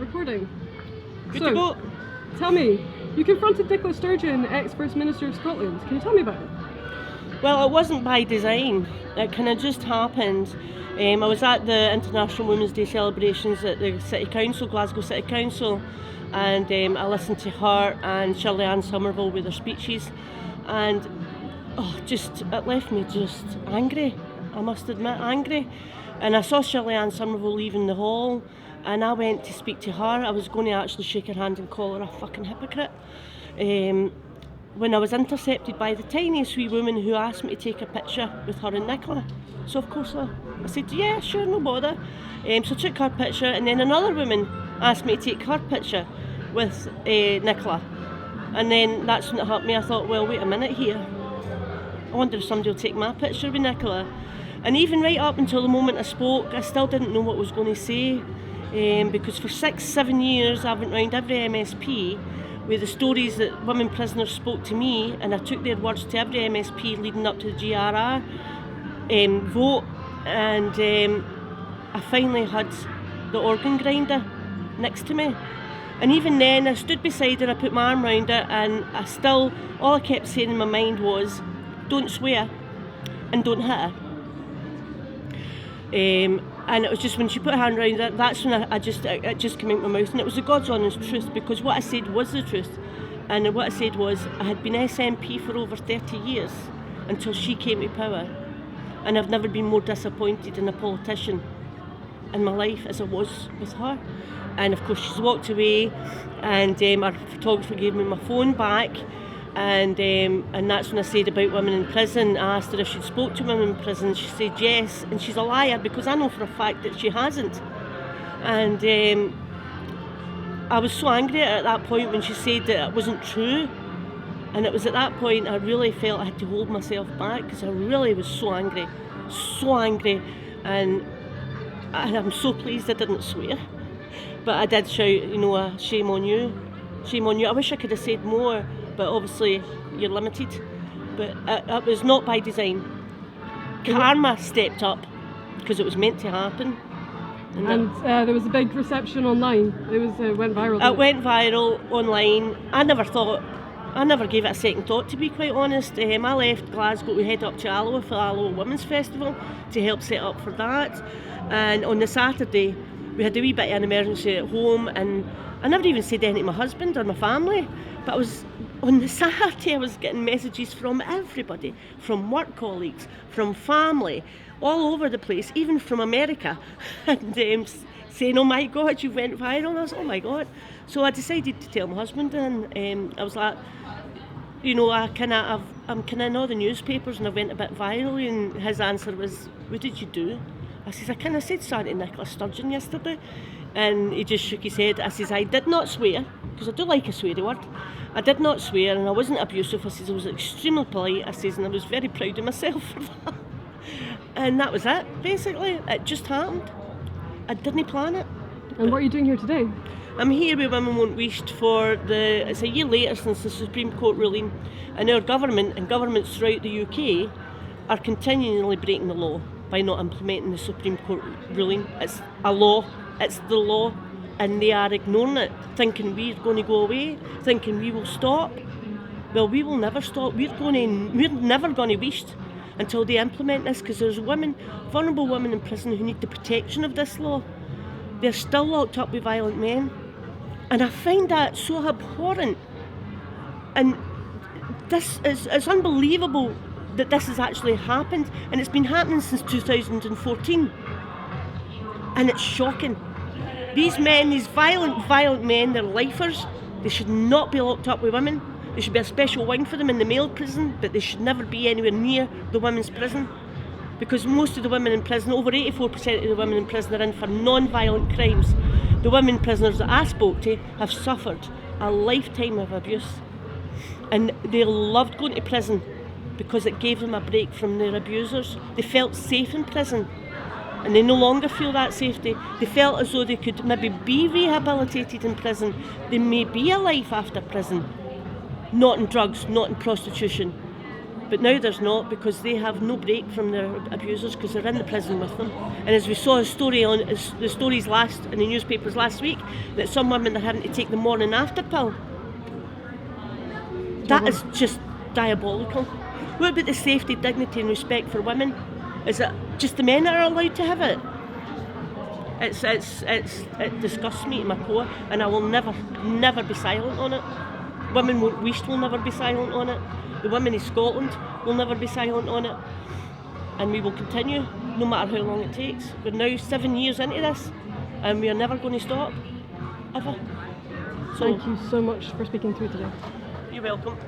recording. Good to go. Tell me, you confronted Nicola Sturgeon, ex-First Minister of Scotland. Can you tell me about it? Well, it wasn't by design. It kind of just happened. I was at the International Women's Day celebrations at the City Council, Glasgow City Council, and I listened to her and Shirley Ann Somerville with their speeches, and it left me just angry, I must admit, angry. And I saw Shirley Ann Somerville leaving the hall, and I went to speak to her. I was going to actually shake her hand and call her a fucking hypocrite. When I was intercepted by the tiniest wee woman who asked me to take a picture with her and Nicola. So of course I said, yeah, sure, no bother. So I took her picture, and then another woman asked me to take her picture with Nicola. And then that's when it hurt me. I thought, well, wait a minute here. I wonder if somebody will take my picture with Nicola. And even right up until the moment I spoke, I still didn't know what I was going to say. Because for 6-7 years I went round every MSP with the stories that women prisoners spoke to me, and I took their words to every MSP leading up to the GRR vote, and I finally had the organ grinder next to me, and even then I stood beside her, I put my arm around her, and all I kept saying in my mind was, don't swear and don't hit her. And it was just when she put her hand around it, that's when it just came out my mouth, and it was the God's honest truth, because what I said was the truth. And what I said was, I had been SNP for over 30 years until she came to power, and I've never been more disappointed in a politician in my life as I was with her. And of course she's walked away, and our photographer gave me my phone back, and that's when I said about women in prison. I asked her if she'd spoke to women in prison. She said yes, and she's a liar, because I know for a fact that she hasn't. And I was so angry at that point when she said that it wasn't true, and it was at that point I really felt I had to hold myself back, because I really was so angry, and I'm so pleased I didn't swear, but I did shout, shame on you, shame on you. I wish I could have said more, but obviously you're limited. But it was not by design. Karma stepped up, because it was meant to happen. And there was a big reception online. It went viral. It went viral online. I never gave it a second thought, to be quite honest. I left Glasgow to head up to Alloa for the Alloa Women's Festival to help set up for that. And on the Saturday, we had a wee bit of an emergency at home, and I never even said anything to my husband or my family. But on the Saturday I was getting messages from everybody, from work colleagues, from family, all over the place, even from America, and saying, oh my God, you went viral. And I was, oh my God. So I decided to tell my husband, and I was like, I'm kind of in all the newspapers, and I went a bit viral, and his answer was, what did you do? I says, I kind of said sorry to Nicola Sturgeon yesterday. And he just shook his head. I says, I did not swear, because I do like a sweary word. I did not swear, and I wasn't abusive. I says, I was extremely polite. I says, and I was very proud of myself for that. And that was it, basically. It just happened. I didn't plan it. And what are you doing here today? I'm here with Women Won't Wheesht it's a year later since the Supreme Court ruling, and our government and governments throughout the UK are continually breaking the law by not implementing the Supreme Court ruling. It's a law. It's the law, and they are ignoring it, thinking we're going to go away, thinking we will stop. Well, we will never stop. We're never going to wheesht until they implement this, because there's vulnerable women in prison who need the protection of this law. They're still locked up with violent men, and I find that so abhorrent. And it's unbelievable that this has actually happened, and it's been happening since 2014, and it's shocking. These men, these violent men, they're lifers. They should not be locked up with women. There should be a special wing for them in the male prison, but they should never be anywhere near the women's prison, because most of the women in prison, over 84% of the women in prison, are in for non-violent crimes. The women prisoners that I spoke to have suffered a lifetime of abuse, and they loved going to prison because it gave them a break from their abusers. They felt safe in prison, and they no longer feel that safety. They felt as though they could maybe be rehabilitated in prison. There may be a life after prison, not in drugs, not in prostitution. But now there's not, because they have no break from their abusers because they're in the prison with them. And as we saw a story on the stories last in the newspapers last week, that some women are having to take the morning after pill. That is just diabolical. What about the safety, dignity and respect for women? Is it just the men that are allowed to have it? It disgusts me to my core, and I will never be silent on it. Women Won't Wheesht will never be silent on it. The women in Scotland will never be silent on it. And we will continue, no matter how long it takes. We're now 7 years into this, and we are never going to stop, ever. So, thank you so much for speaking to me today. You're welcome.